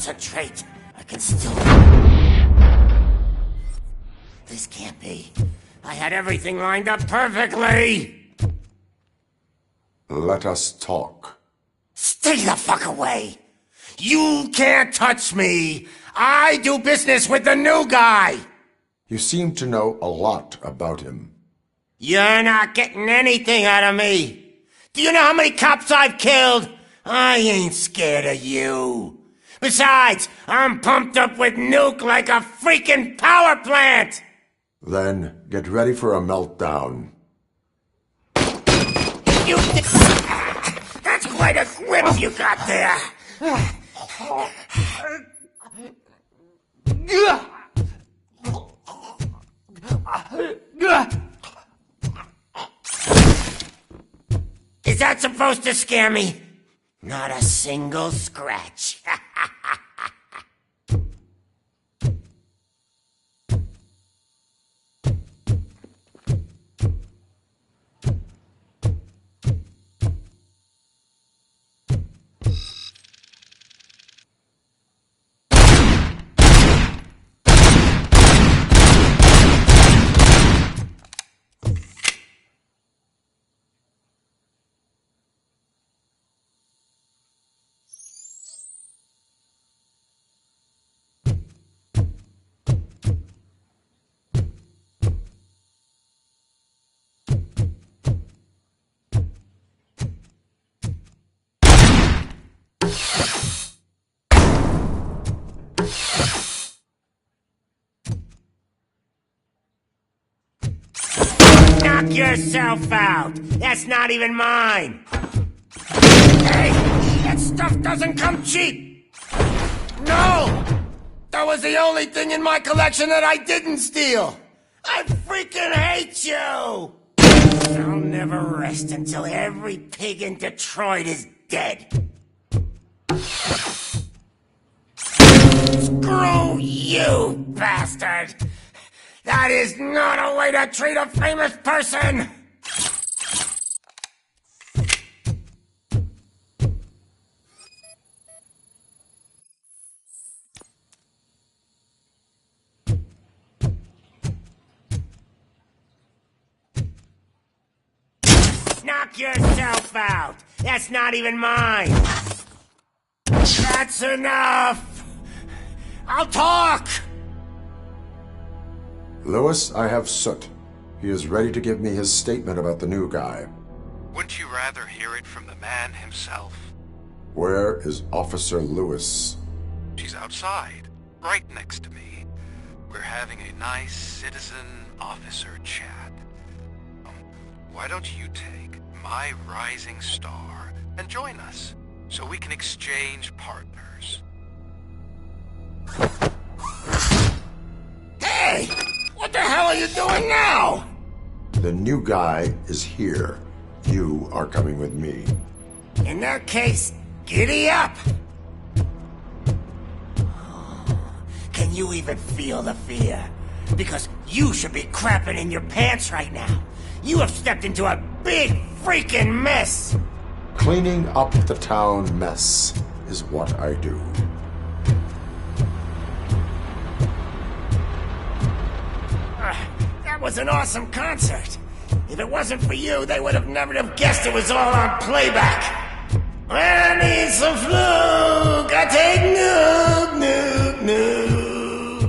concentrate, I can still... This can't be. I had everything lined up perfectly! Let us talk. Stay the fuck away! You can't touch me! I do business with the new guy! You seem to know a lot about him. You're not getting anything out of me! Do you know how many cops I've killed? I ain't scared of you. Besides, I'm pumped up with nuke like a freaking power plant! Then get ready for a meltdown. You... That's quite a whip you got there! Is that supposed to scare me? Not a single scratch. Knock yourself out! That's not even mine! Hey! That stuff doesn't come cheap! No! That was the only thing in my collection that I didn't steal! I freaking hate you! I'll never rest until every pig in Detroit is dead. Screw you, bastard! That is not a way to treat a famous person! Knock yourself out! That's not even mine! That's enough! I'll talk! Lewis, I have Soot. He is ready to give me his statement about the new guy. Wouldn't you rather hear it from the man himself? Where is Officer Lewis? She's outside, right next to me. We're having a nice citizen-officer chat. Why don't you take my rising star and join us, so we can exchange partners? Hey! What the hell are you doing now? The new guy is here. You are coming with me. In that case, giddy up! Can you even feel the fear? Because you should be crapping in your pants right now. You have stepped into a big freaking mess! Cleaning up the town mess is what I do. That was an awesome concert. If it wasn't for you, they would have never have guessed it was all on playback. When I need some fluke, I take nuke, nuke, nuke.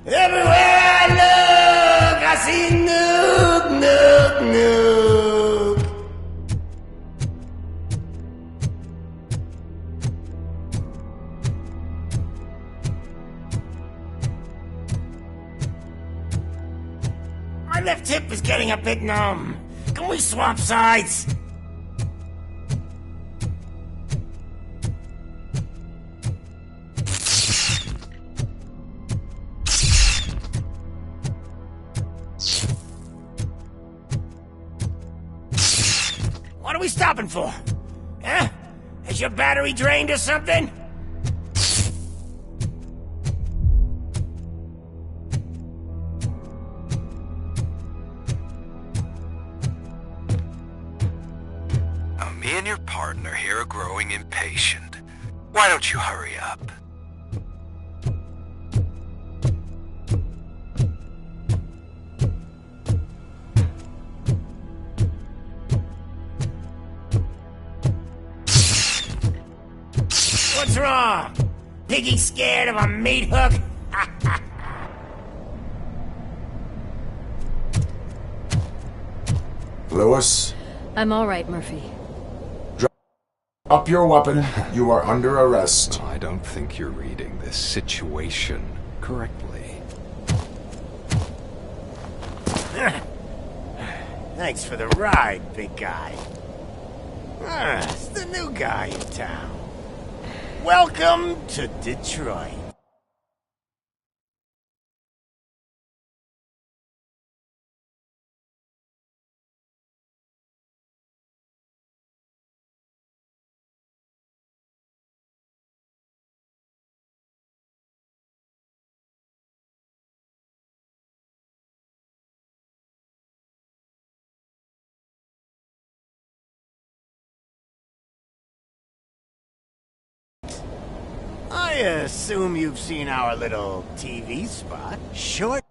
Everywhere I look, I see nuke, nuke, nuke. My left hip is getting a bit numb. Can we swap sides? What are we stopping for? Huh? Is your battery drained or something? Me and your partner here are growing impatient. Why don't you hurry up? wrong? Piggy scared of a meat hook? Lewis, I'm all right, Murphy. up your weapon. You are under arrest. I don't think you're reading this situation correctly. Thanks for the ride, big guy. It's the new guy in town. Welcome to Detroit. I assume you've seen our little TV spot. Short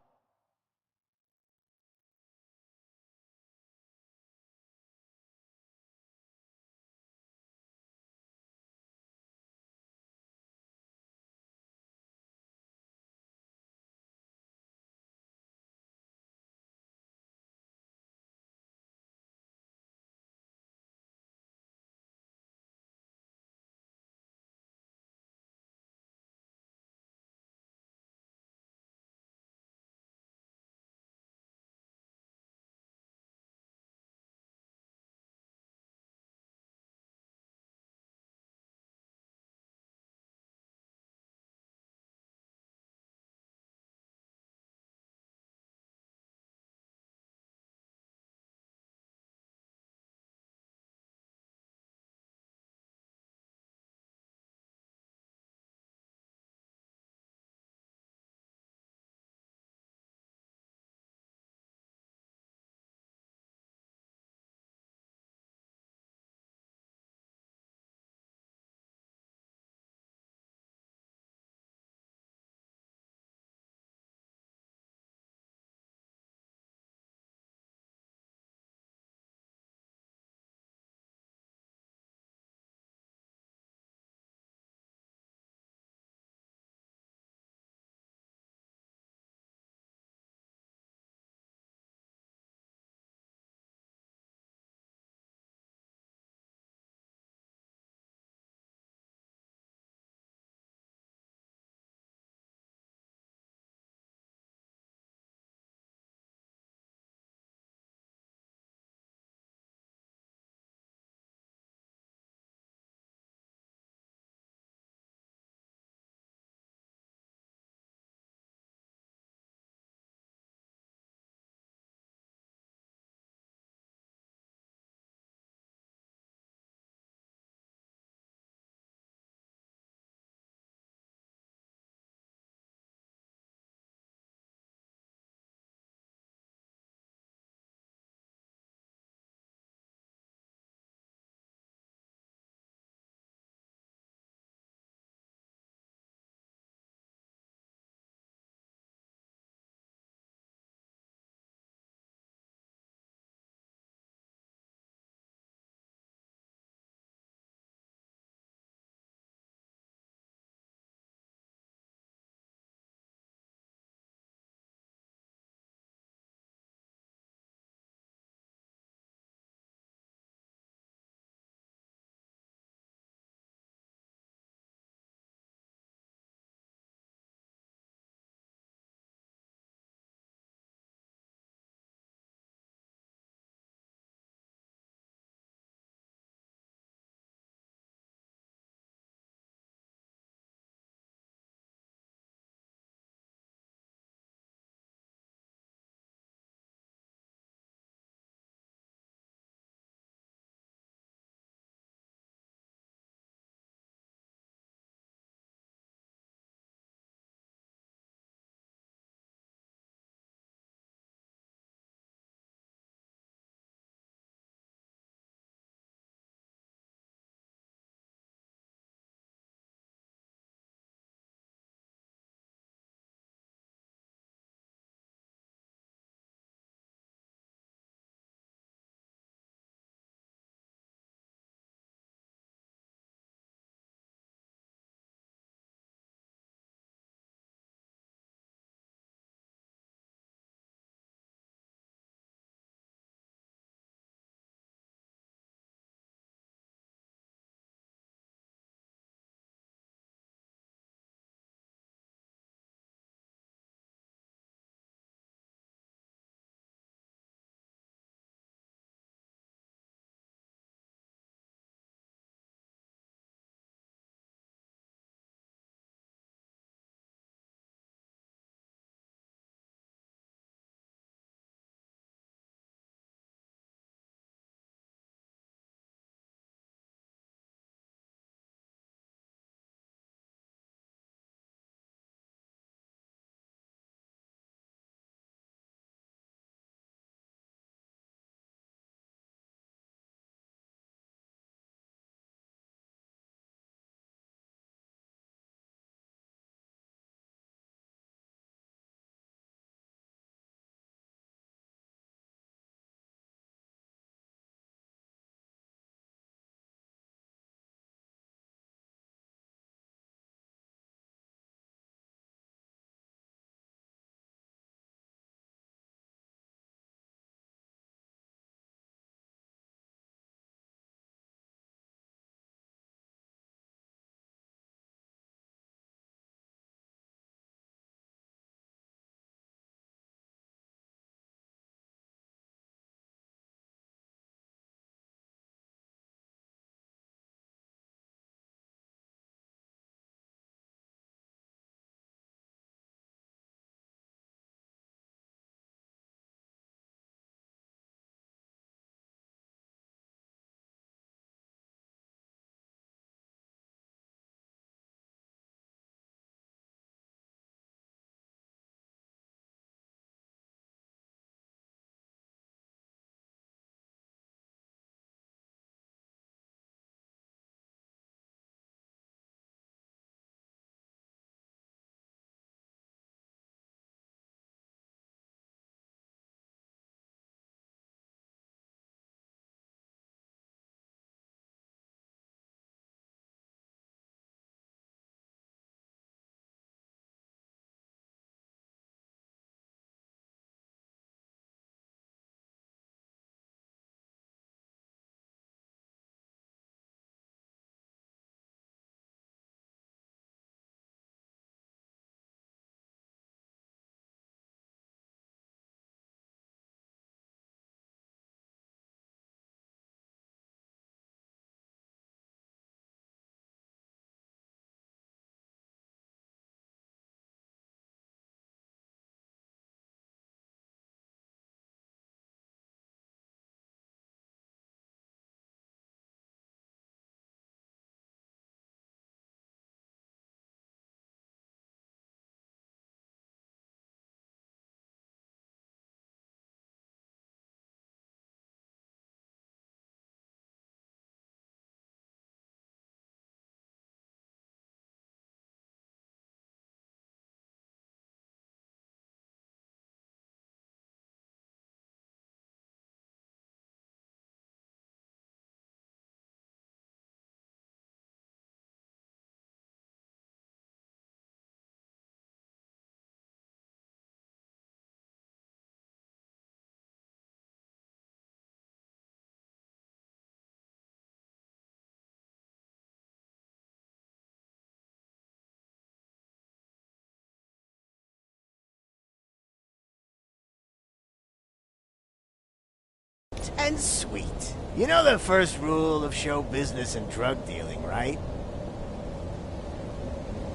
and sweet. You know the first rule of show business and drug dealing, right?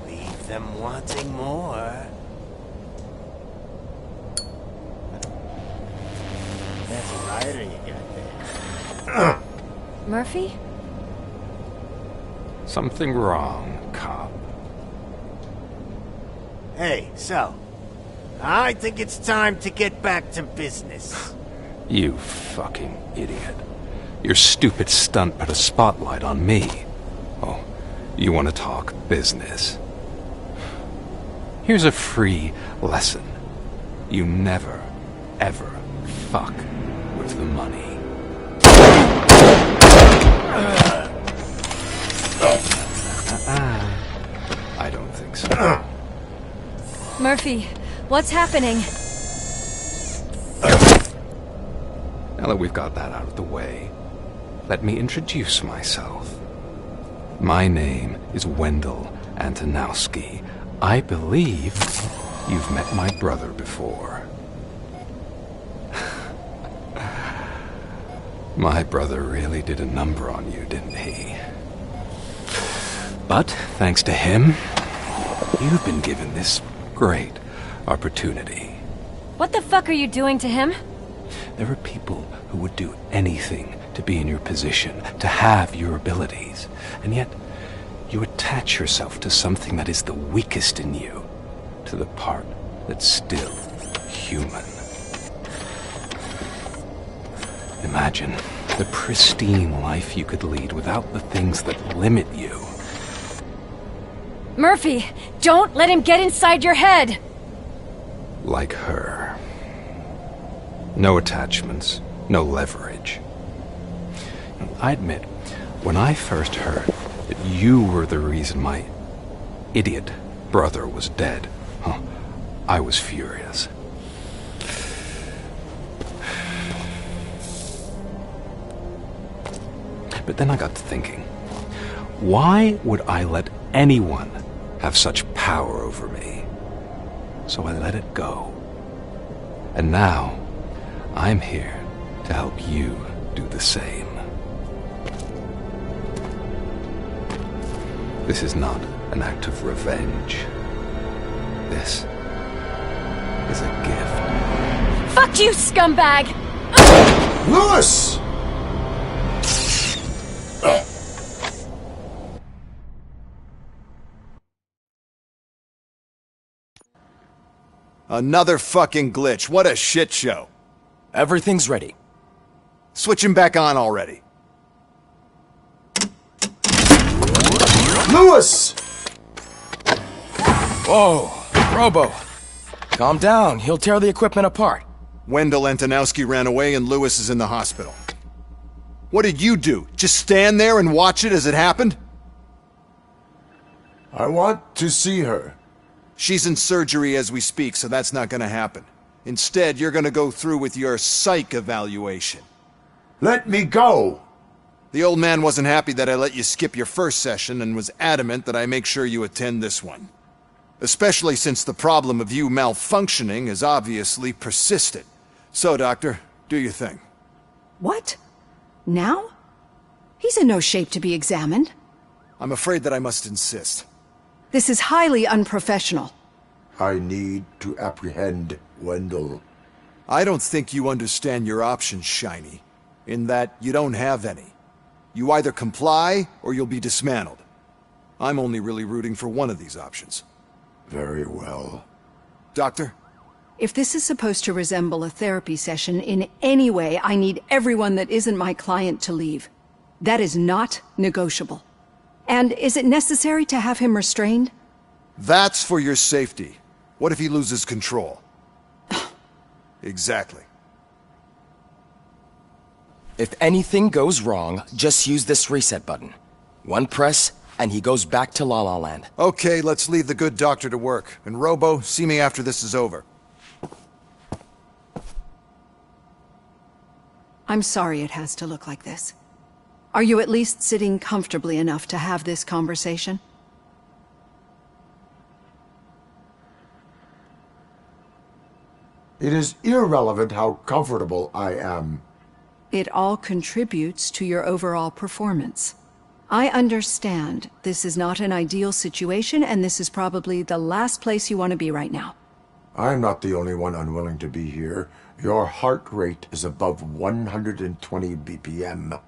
Leave them wanting more. That's a rider you got there. Murphy? Something wrong, cop. Hey, so, I think it's time to get back to business. You fucking idiot. Your stupid stunt put a spotlight on me. Oh, you want to talk business? Here's a free lesson. You never, ever fuck with the money. I don't think so. Murphy, what's happening? Now that we've got that out of the way, let me introduce myself. My name is Wendell Antonowski. I believe you've met my brother before. My brother really did a number on you, didn't he? But, thanks to him, you've been given this great opportunity. What the fuck are you doing to him? There are people who would do anything to be in your position, to have your abilities, and yet you attach yourself to something that is the weakest in you, to the part that's still human. Imagine the pristine life you could lead without the things that limit you. Murphy, don't let him get inside your head! Like her. No attachments, no leverage. I admit, when I first heard that you were the reason my idiot brother was dead, I was furious. But then I got to thinking, why would I let anyone have such power over me? So I let it go. And now, I'm here to help you do the same. This is not an act of revenge. This is a gift. Fuck you, scumbag! Lewis! Another fucking glitch. What a shit show. Everything's ready. Switch him back on already. Lewis! Whoa, Robo. Calm down. He'll tear the equipment apart. Wendell Antonowski ran away and Lewis is in the hospital. What did you do? Just stand there and watch it as it happened? I want to see her. She's in surgery as we speak, so that's not gonna happen. Instead, you're gonna go through with your psych evaluation. Let me go! The old man wasn't happy that I let you skip your first session and was adamant that I make sure you attend this one. Especially since the problem of you malfunctioning has obviously persisted. So, Doctor, do your thing. What? Now? He's in no shape to be examined. I'm afraid that I must insist. This is highly unprofessional. I need to apprehend Wendell. I don't think you understand your options, Shiny. In that you don't have any. You either comply, or you'll be dismantled. I'm only really rooting for one of these options. Very well. Doctor? If this is supposed to resemble a therapy session in any way, I need everyone that isn't my client to leave. That is not negotiable. And is it necessary to have him restrained? That's for your safety. What if he loses control? Exactly. If anything goes wrong, just use this reset button. One press, and he goes back to La La Land. Okay, let's leave the good doctor to work. And Robo, see me after this is over. I'm sorry it has to look like this. Are you at least sitting comfortably enough to have this conversation? It is irrelevant how comfortable I am. it all contributes to your overall performance. I understand this is not an ideal situation, and this is probably the last place you want to be right now. I'm not the only one unwilling to be here. Your heart rate is above 120 BPM.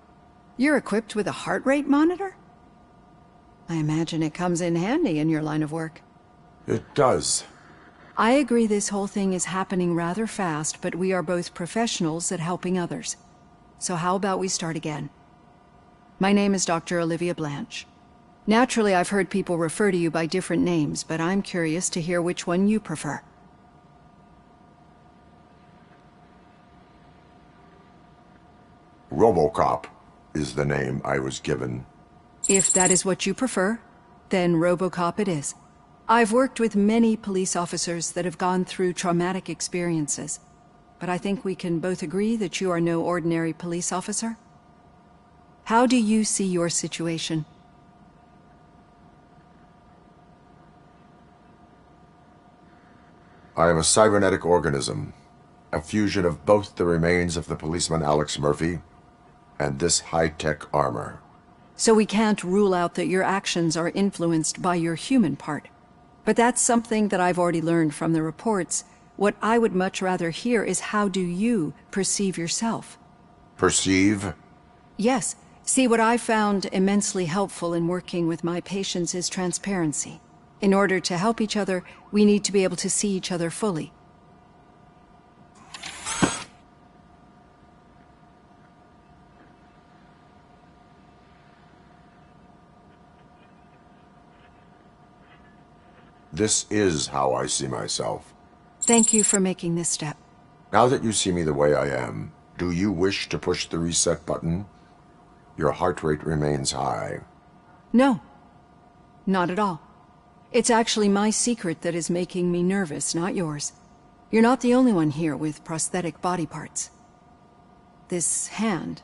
You're equipped with a heart rate monitor? I imagine it comes in handy in your line of work. It does. I agree this whole thing is happening rather fast, but we are both professionals at helping others. So how about we start again? My name is Dr. Olivia Blanche. Naturally, I've heard people refer to you by different names, but I'm curious to hear which one you prefer. Robocop is the name I was given. If that is what you prefer, then Robocop it is. I've worked with many police officers that have gone through traumatic experiences, but I think we can both agree that you are no ordinary police officer. How do you see your situation? I am a cybernetic organism, a fusion of both the remains of the policeman Alex Murphy and this high-tech armor. So we can't rule out that your actions are influenced by your human part. But that's something that I've already learned from the reports. What I would much rather hear is how do you perceive yourself? Perceive? Yes. See, what I found immensely helpful in working with my patients is transparency. In order to help each other, we need to be able to see each other fully. This is how I see myself. Thank you for making this step. Now that you see me the way I am, do you wish to push the reset button? Your heart rate remains high. No, not at all. It's actually my secret that is making me nervous, not yours. You're not the only one here with prosthetic body parts. This hand,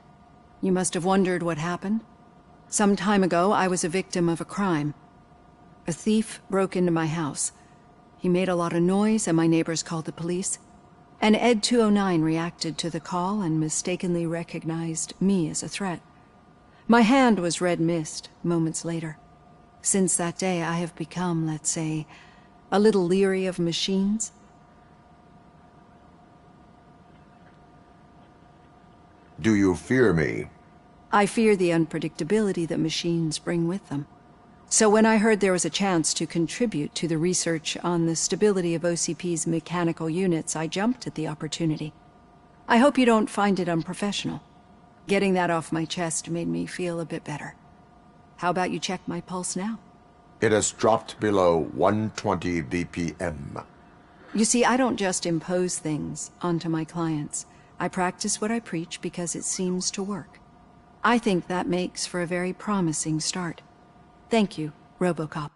you must have wondered what happened. Some time ago, I was a victim of a crime. A thief broke into my house. He made a lot of noise and my neighbors called the police. And Ed 209 reacted to the call and mistakenly recognized me as a threat. My hand was red mist moments later. Since that day, I have become, let's say, a little leery of machines. Do you fear me? I fear the unpredictability that machines bring with them. So when I heard there was a chance to contribute to the research on the stability of OCP's mechanical units, I jumped at the opportunity. I hope you don't find it unprofessional. Getting that off my chest made me feel a bit better. How about you check my pulse now? It has dropped below 120 BPM. You see, I don't just impose things onto my clients. I practice what I preach because it seems to work. I think that makes for a very promising start. Thank you, Robocop.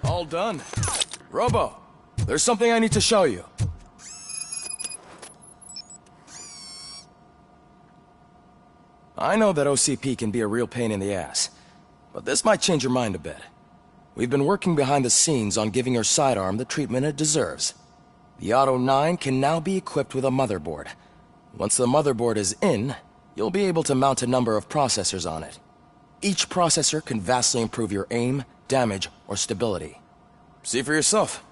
All done. Robo, there's something I need to show you. I know that OCP can be a real pain in the ass, but this might change your mind a bit. We've been working behind the scenes on giving your sidearm the treatment it deserves. The Auto 9 can now be equipped with a motherboard. Once the motherboard is in, you'll be able to mount a number of processors on it. Each processor can vastly improve your aim, damage, or stability. See for yourself.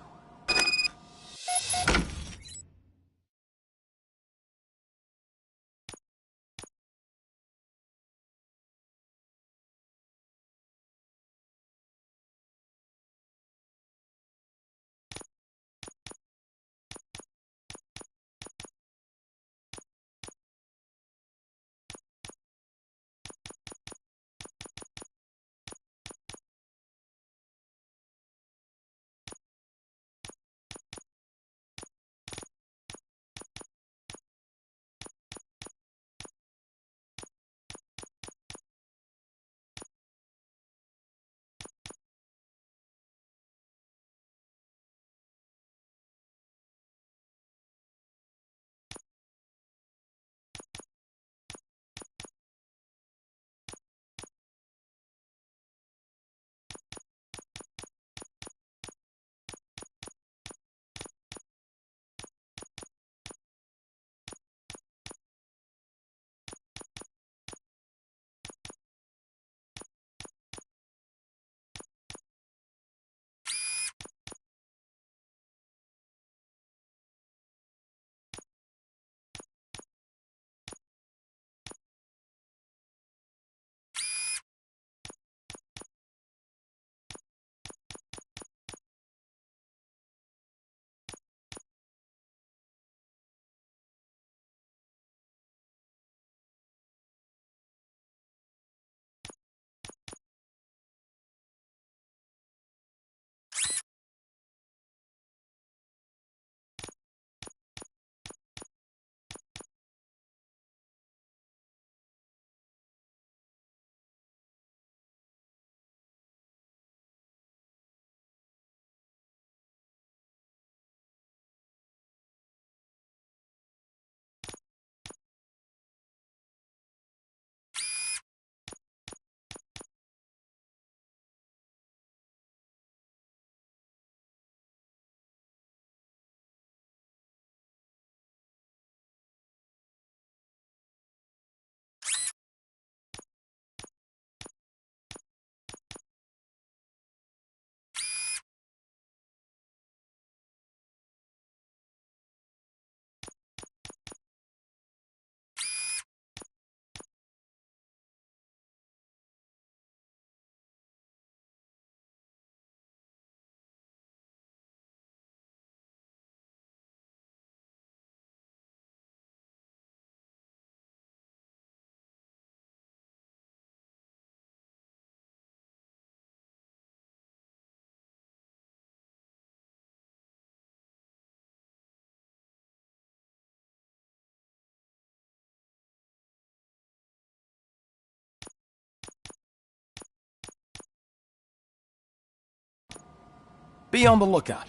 Be on the lookout.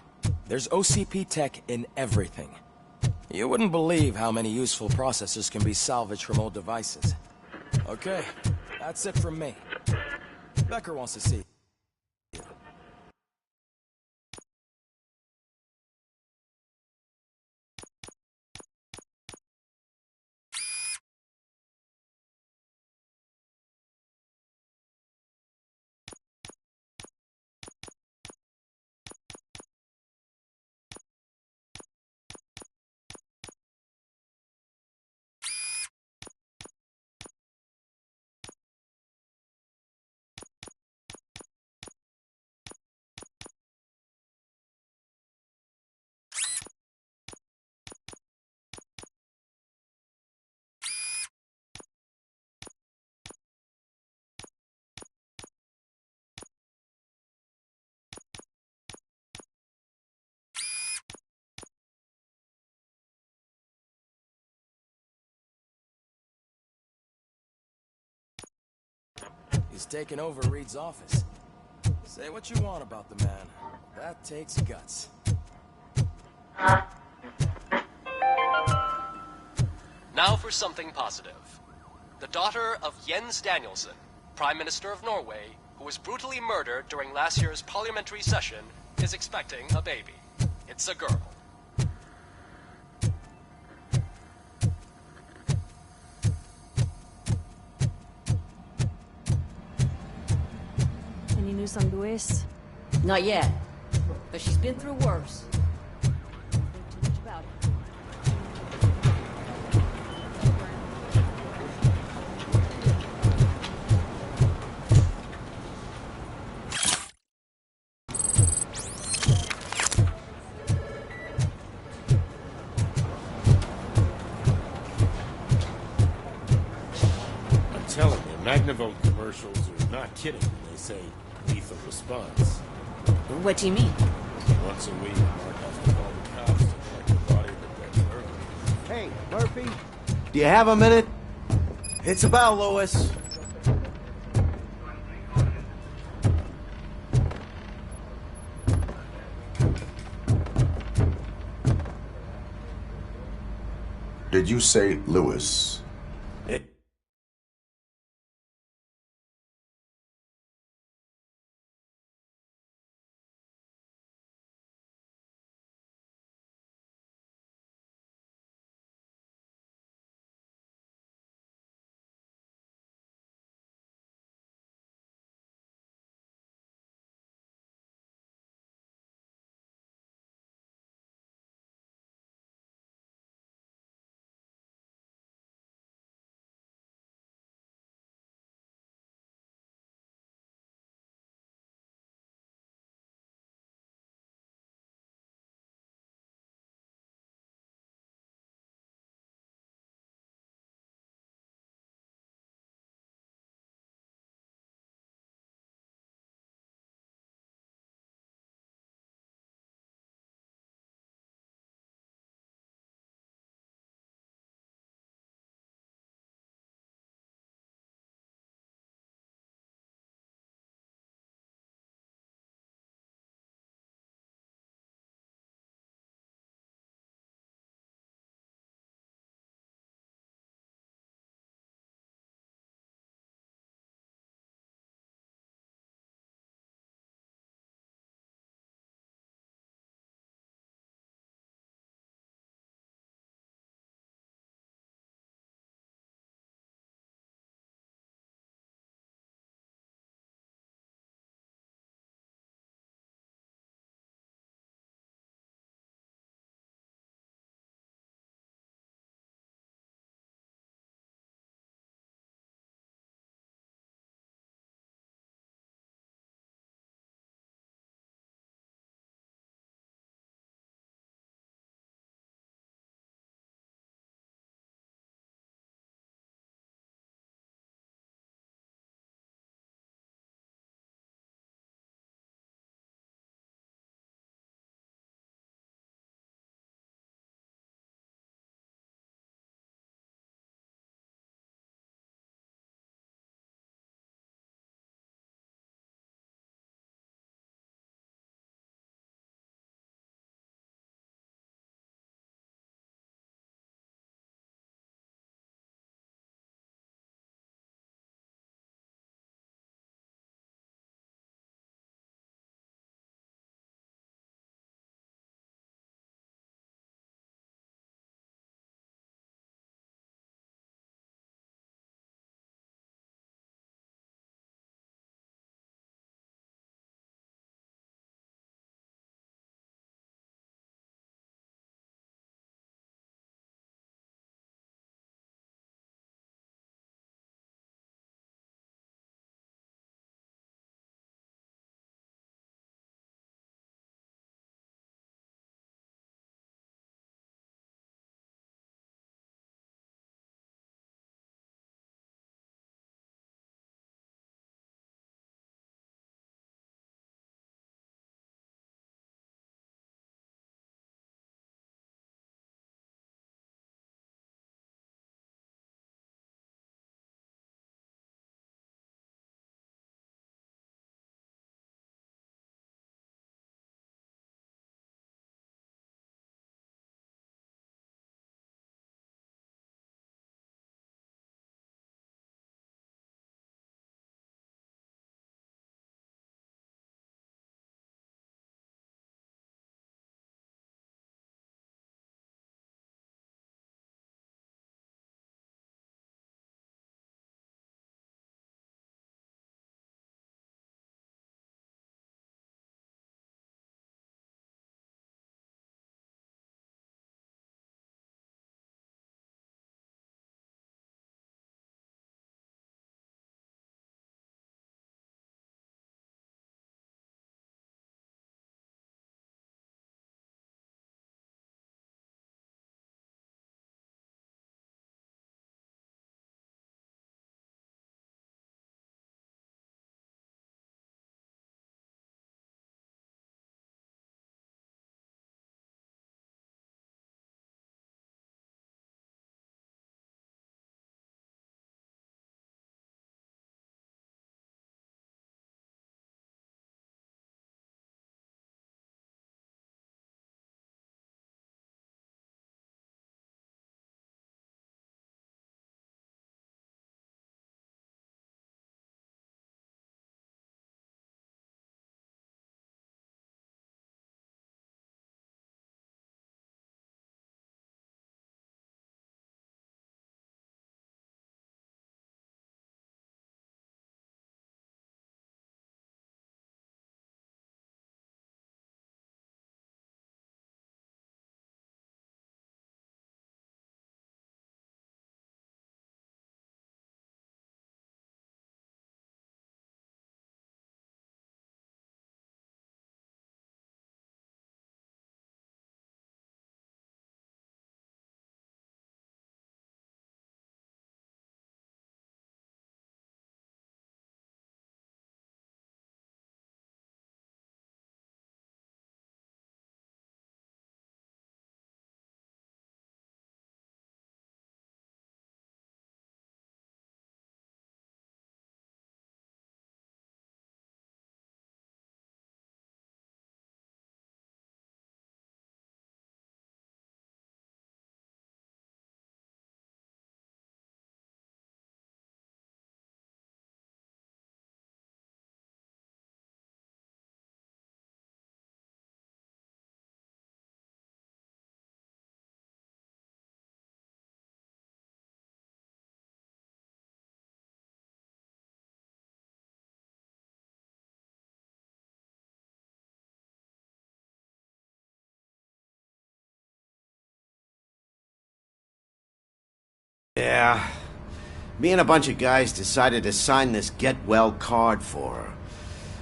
There's OCP tech in everything. You wouldn't believe how many useful processors can be salvaged from old devices. Okay, that's it from me. Becker wants to see you. He's taken over Reed's office. Say what you want about the man. That takes guts. Now for something positive. The daughter of Jens Danielson, Prime Minister of Norway, who was brutally murdered during last year's parliamentary session, is expecting a baby. It's a girl. Any news on Luis? Not yet, but she's been through worse. Think too much about it. I'm telling you, Magnavolt commercials are not kidding when they say lethal response. What do you mean? Once a week, Mark has to call the cops to collect the body of the dead murderer. Hey, Murphy, do you have a minute? It's about Lois. Did you say Lewis? Yeah. Me and a bunch of guys decided to sign this get well card for her.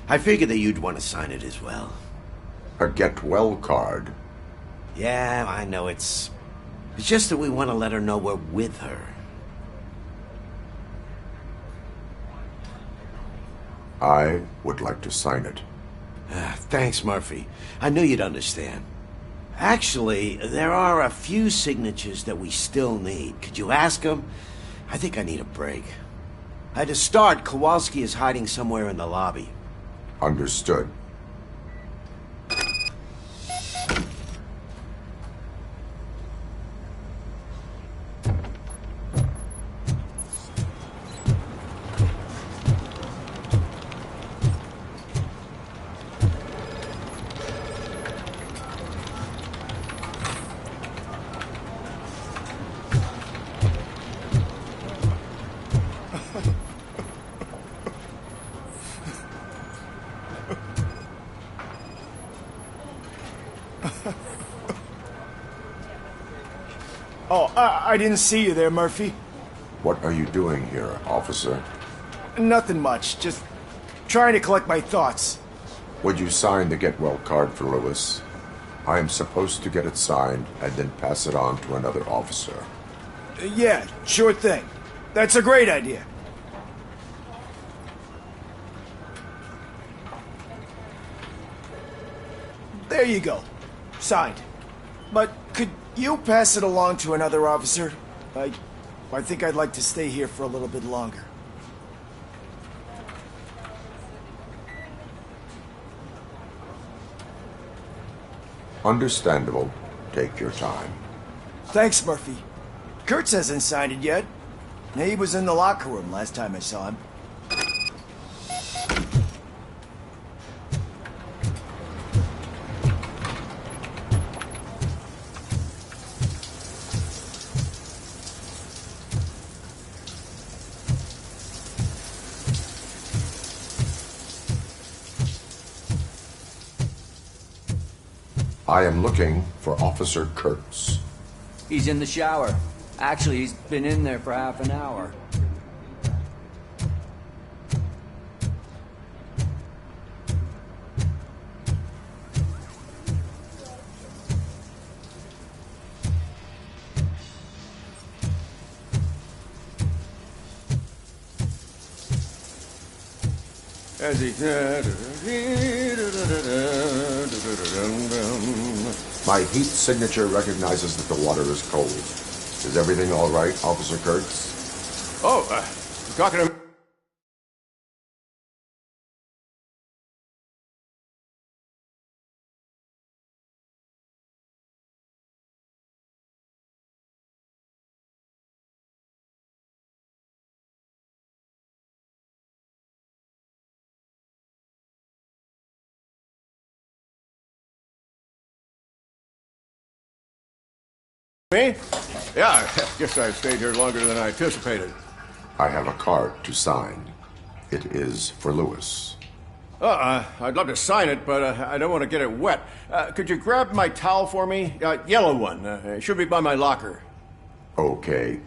I figured that you'd want to sign it as well. A get well card? Yeah, I know it's just that we want to let her know we're with her. I would like to sign it. Thanks, Murphy. I knew you'd understand. Actually, there are a few signatures that we still need. Could you ask them? I think I need a break. To start, Kowalski is hiding somewhere in the lobby. Understood. Oh, I didn't see you there, Murphy. What are you doing here, officer? Nothing much, just trying to collect my thoughts. Would you sign the get well card for Lewis? I am supposed to get it signed and then pass it on to another officer. Yeah, sure thing. That's a great idea. There you go. Signed. But could you pass it along to another officer? I think I'd like to stay here for a little bit longer. Understandable. Take your time. Thanks, Murphy. Kurtz hasn't signed it yet. He was in the locker room last time I saw him. I am looking for Officer Kurtz. He's in the shower. Actually, he's been in there for half an hour. As he... My heat signature recognizes that the water is cold. Is everything all right, Officer Kurtz? Oh, talking to... Me? Yeah, I guess I stayed here longer than I anticipated. I have a card to sign. It is for Lewis. I'd love to sign it, but I don't want to get it wet. Could you grab my towel for me? Yellow one. It should be by my locker. Okay.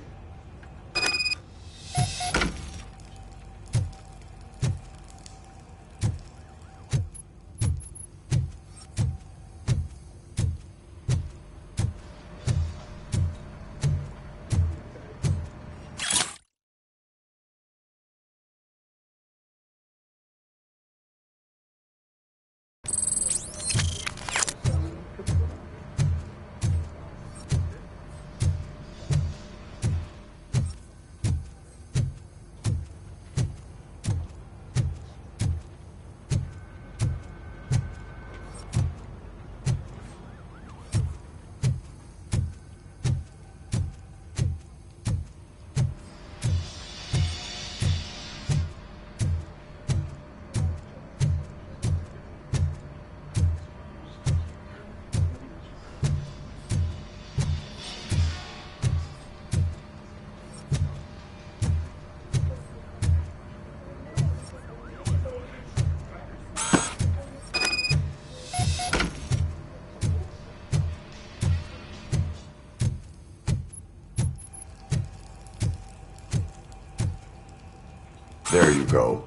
Here you go.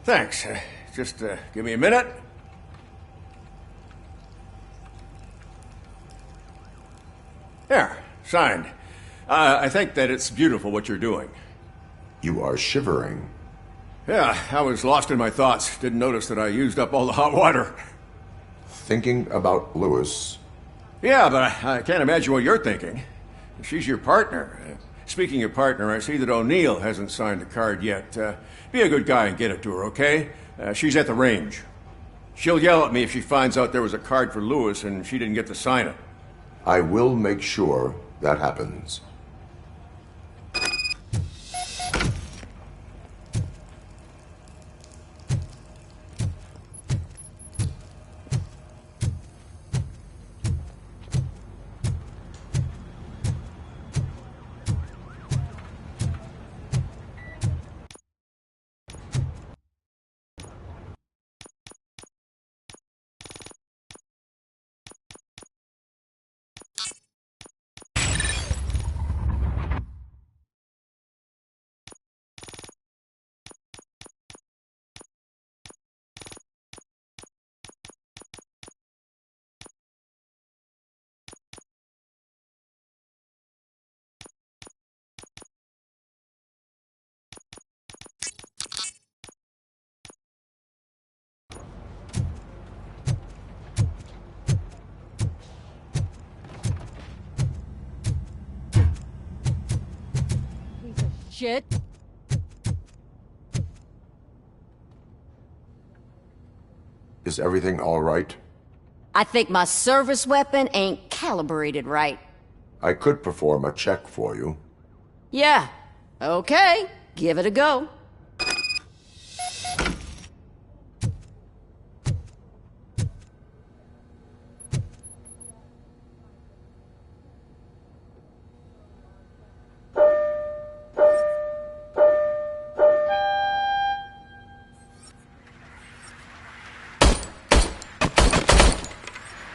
Thanks. Just give me a minute. There, signed. I think that it's beautiful what you're doing. You are shivering. Yeah, I was lost in my thoughts. Didn't notice that I used up all the hot water. Thinking about Lewis. Yeah, but I can't imagine what you're thinking. She's your partner. Speaking of partner, I see that O'Neill hasn't signed the card yet. Be a good guy and get it to her, okay? She's at the range. She'll yell at me if she finds out there was a card for Lewis and she didn't get to sign it. I will make sure that happens. Shit. Is everything all right? I think my service weapon ain't calibrated right. I could perform a check for you. Yeah. Okay. Give it a go.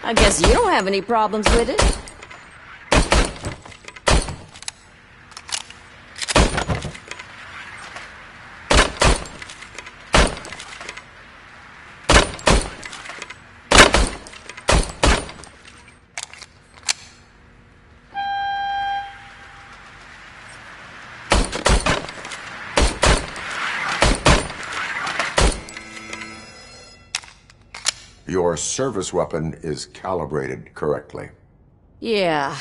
I guess you don't have any problems with it. Your service weapon is calibrated correctly. Yeah,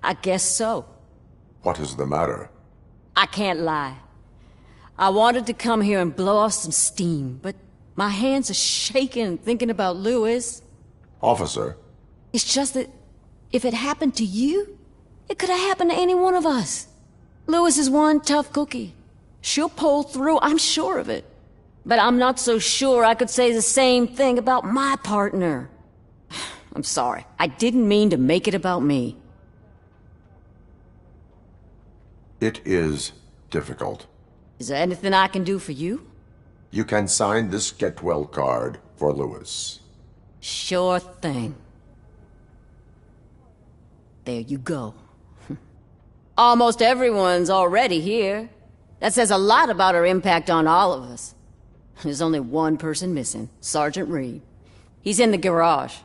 I guess so. What is the matter? I can't lie. I wanted to come here and blow off some steam, but my hands are shaking thinking about Lewis. Officer. It's just that if it happened to you, it could have happened to any one of us. Lewis is one tough cookie. She'll pull through, I'm sure of it. But I'm not so sure I could say the same thing about my partner. I'm sorry. I didn't mean to make it about me. It is difficult. Is there anything I can do for you? You can sign this get well card for Lewis. Sure thing. There you go. Almost everyone's already here. That says a lot about her impact on all of us. There's only one person missing, Sergeant Reed. He's in the garage.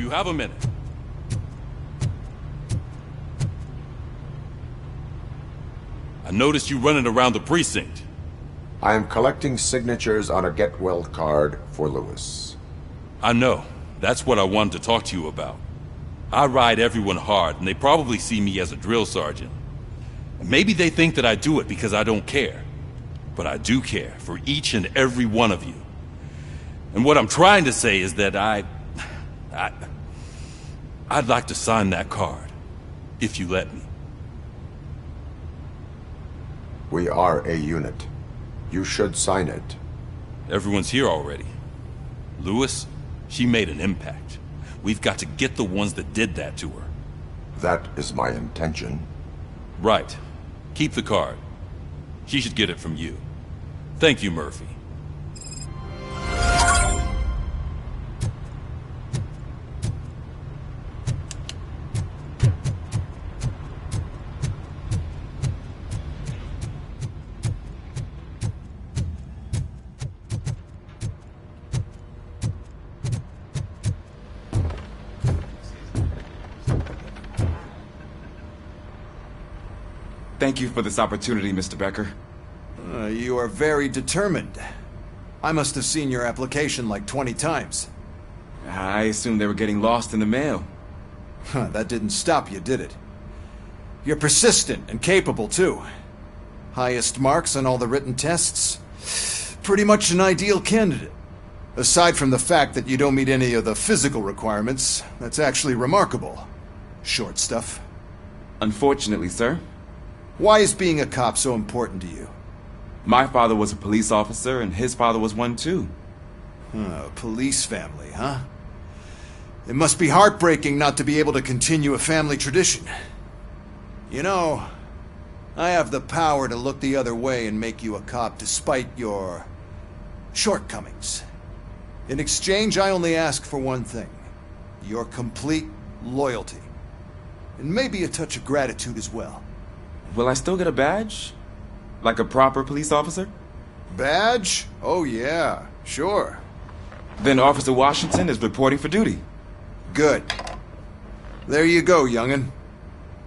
You have a minute. I noticed you running around the precinct. I am collecting signatures on a get well card for Lewis. I know. That's what I wanted to talk to you about. I ride everyone hard, and they probably see me as a drill sergeant. Maybe they think that I do it because I don't care. But I do care for each and every one of you. And what I'm trying to say is that I'd like to sign that card, if you let me. We are a unit. You should sign it. Everyone's here already. Lewis, she made an impact. We've got to get the ones that did that to her. That is my intention. Right. Keep the card. She should get it from you. Thank you, Murphy. Thank you for this opportunity, Mr. Becker. You are very determined. I must have seen your application like 20 times. I assumed they were getting lost in the mail. That didn't stop you, did it? You're persistent and capable, too. Highest marks on all the written tests. Pretty much an ideal candidate. Aside from the fact that you don't meet any of the physical requirements, that's actually remarkable. Short stuff. Unfortunately, sir. Why is being a cop so important to you? My father was a police officer, and his father was one too. A police family, huh? It must be heartbreaking not to be able to continue a family tradition. You know, I have the power to look the other way and make you a cop despite your shortcomings. In exchange, I only ask for one thing. Your complete loyalty. And maybe a touch of gratitude as well. Will I still get a badge? Like a proper police officer? Badge? Oh yeah, sure. Then Officer Washington is reporting for duty. Good. There you go, young'un.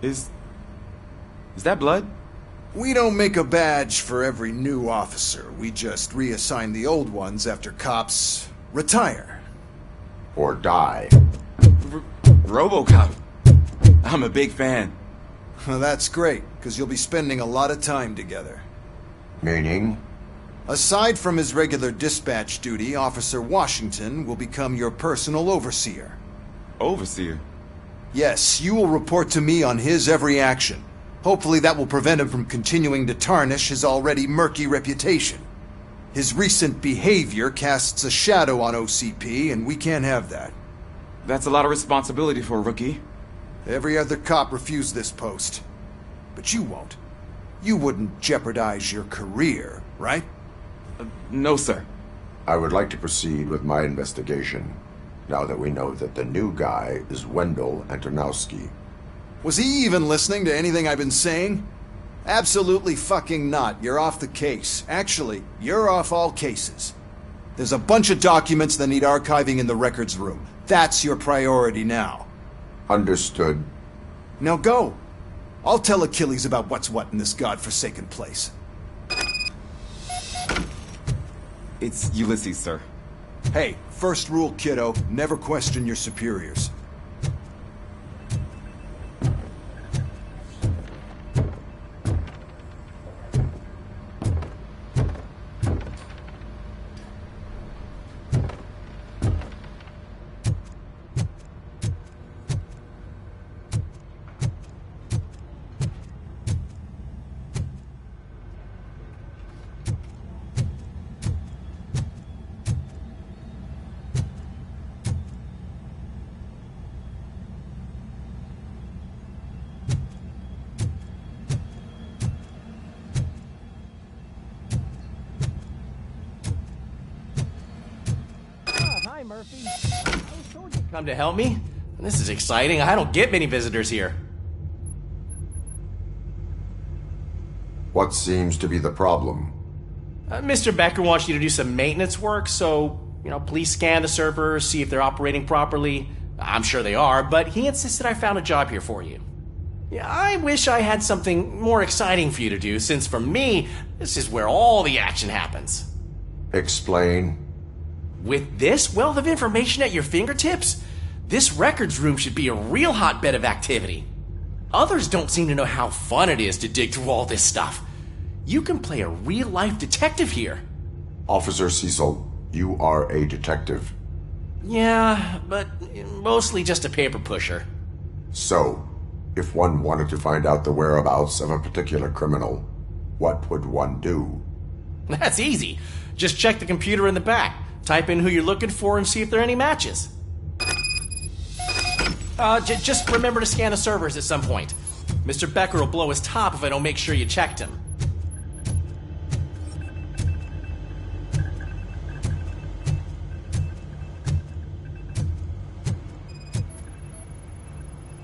Is that blood? We don't make a badge for every new officer. We just reassign the old ones after cops retire. Or die. Robocop. I'm a big fan. That's great, because you'll be spending a lot of time together. Meaning? Aside from his regular dispatch duty, Officer Washington will become your personal overseer. Overseer? Yes, you will report to me on his every action. Hopefully that will prevent him from continuing to tarnish his already murky reputation. His recent behavior casts a shadow on OCP, and we can't have that. That's a lot of responsibility for a rookie. Every other cop refused this post. But you won't. You wouldn't jeopardize your career, right? No, sir. I would like to proceed with my investigation, now that we know that the new guy is Wendell Antonowski. Was he even listening to anything I've been saying? Absolutely fucking not. You're off the case. Actually, you're off all cases. There's a bunch of documents that need archiving in the records room. That's your priority now. Understood. Now go. I'll tell Achilles about what's what in this godforsaken place. It's Ulysses, sir. Hey, first rule, kiddo, never question your superiors. Murphy. Come to help me? This is exciting. I don't get many visitors here. What seems to be the problem? Mr. Becker wants you to do some maintenance work, so, please scan the servers, see if they're operating properly. I'm sure they are, but he insisted I found a job here for you. Yeah, I wish I had something more exciting for you to do, since for me, this is where all the action happens. Explain. With this wealth of information at your fingertips, this records room should be a real hotbed of activity. Others don't seem to know how fun it is to dig through all this stuff. You can play a real-life detective here. Officer Cecil, you are a detective. Yeah, but mostly just a paper pusher. So, if one wanted to find out the whereabouts of a particular criminal, what would one do? That's easy. Just check the computer in the back, type in who you're looking for, and see if there are any matches. Just remember to scan the servers at some point. Mr. Becker will blow his top if I don't make sure you checked him.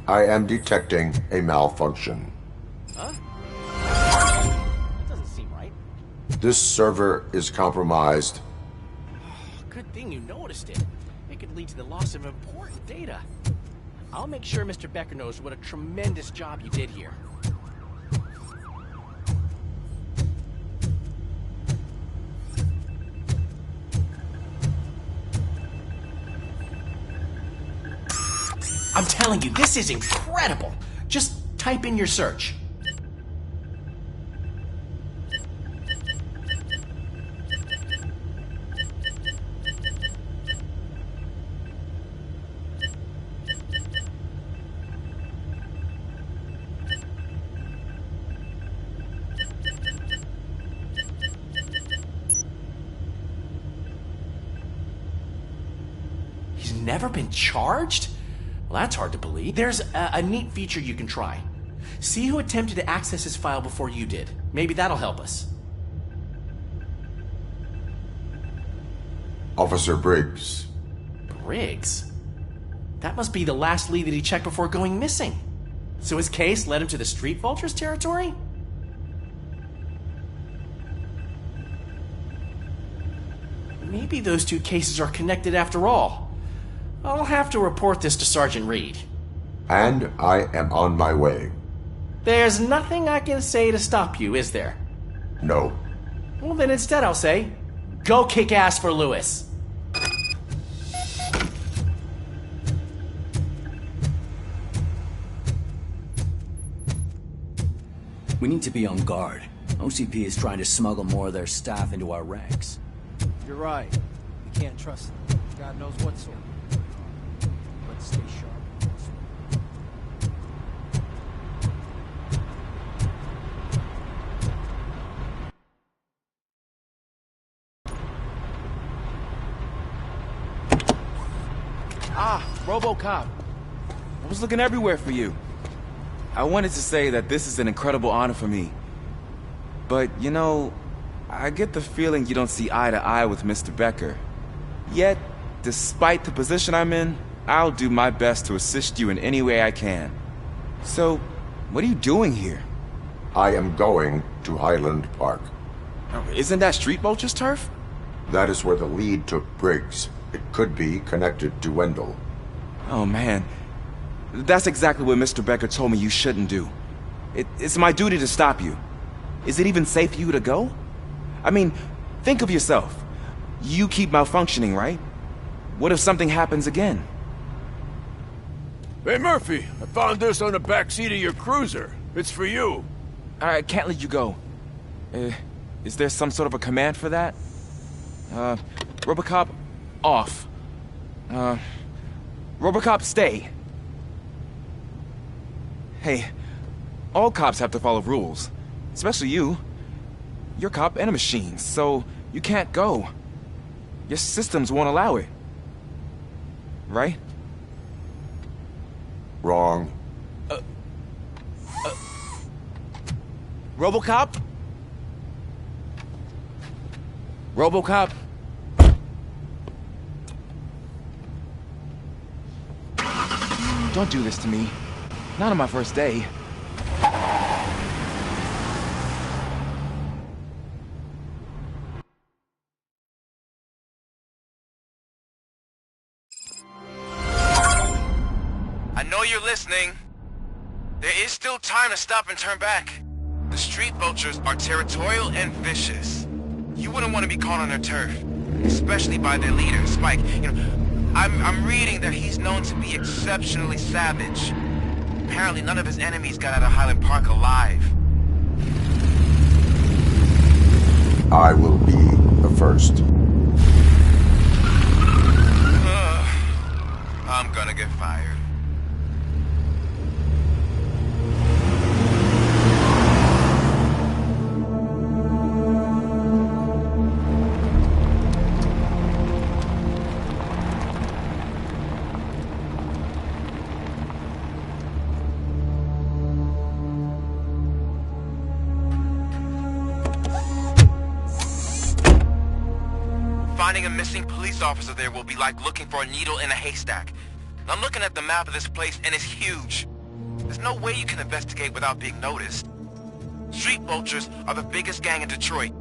I am detecting a malfunction. Huh? That doesn't seem right. This server is compromised. Good thing you noticed it. It could lead to the loss of important data. I'll make sure Mr. Becker knows what a tremendous job you did here. I'm telling you, this is incredible. Just type in your search. He's never been charged? Well, that's hard to believe. There's a neat feature you can try. See who attempted to access his file before you did. Maybe that'll help us. Officer Briggs. Briggs? That must be the last lead that he checked before going missing. So his case led him to the Street Vultures territory? Maybe those two cases are connected after all. I'll have to report this to Sergeant Reed. And I am on my way. There's nothing I can say to stop you, is there? No. Well, then instead I'll say, go kick ass for Lewis. We need to be on guard. OCP is trying to smuggle more of their staff into our ranks. You're right. We can't trust them. God knows what sort. Let's stay sharp. Ah, Robocop. I was looking everywhere for you. I wanted to say that this is an incredible honor for me. But, you know, I get the feeling you don't see eye to eye with Mr. Becker. Yet, despite the position I'm in, I'll do my best to assist you in any way I can. So, what are you doing here? I am going to Highland Park. Isn't that Street Vulture's turf? That is where the lead took Briggs. It could be connected to Wendell. Oh, man. That's exactly what Mr. Becker told me you shouldn't do. It's my duty to stop you. Is it even safe for you to go? I mean, think of yourself. You keep malfunctioning, right? What if something happens again? Hey, Murphy, I found this on the back seat of your cruiser. It's for you. I can't let you go. Is there some sort of a command for that? Robocop, off. Robocop, stay. Hey, all cops have to follow rules. Especially you. You're a cop and a machine, so you can't go. Your systems won't allow it. Right? Wrong. Robocop? Robocop? Don't do this to me. Not on my first day. listening? There is still time to stop and turn back. The street vultures are territorial and vicious. You wouldn't want to be caught on their turf, especially by their leader, Spike. I'm reading that he's known to be exceptionally savage. Apparently none of his enemies got out of Highland Park alive. I will be the first. I'm gonna get fired. Finding a missing police officer there will be like looking for a needle in a haystack. I'm looking at the map of this place and it's huge. There's no way you can investigate without being noticed. Street vultures are the biggest gang in Detroit.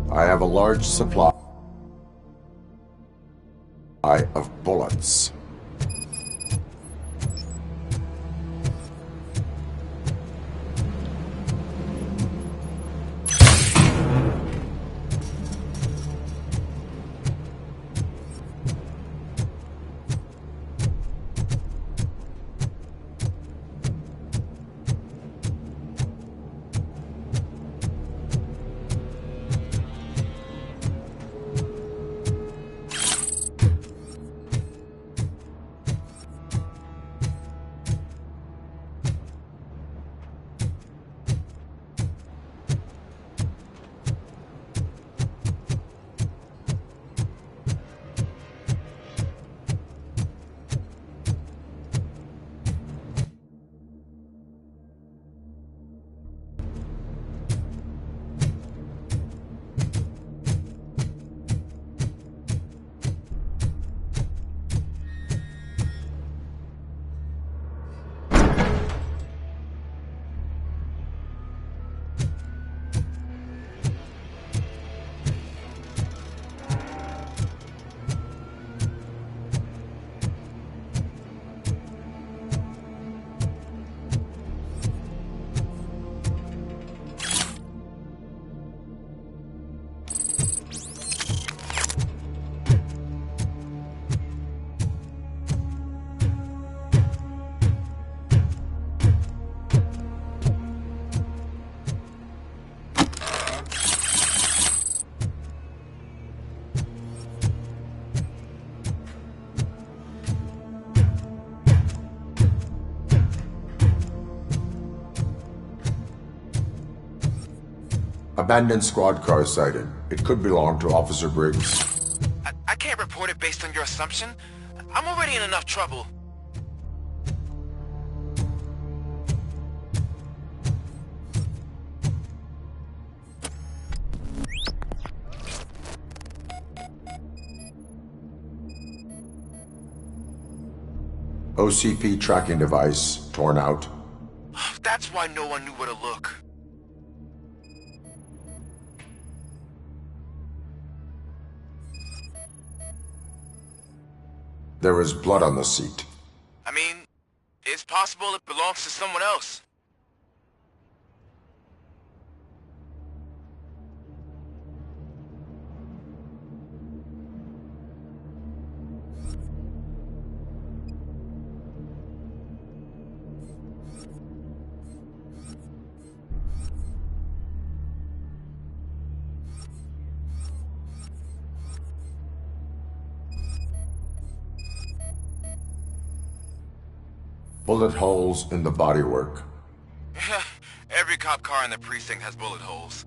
I have a large supply of bullets. Abandoned squad car sighted. It could belong to Officer Briggs. I can't report it based on your assumption. I'm already in enough trouble. OCP tracking device torn out. That's why no one knew where to look. There is blood on the seat. I mean, it's possible it belongs to someone else. Bullet holes in the bodywork. Every cop car in the precinct has bullet holes.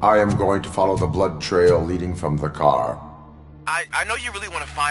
I am going to follow the blood trail leading from the car. I know you really want to find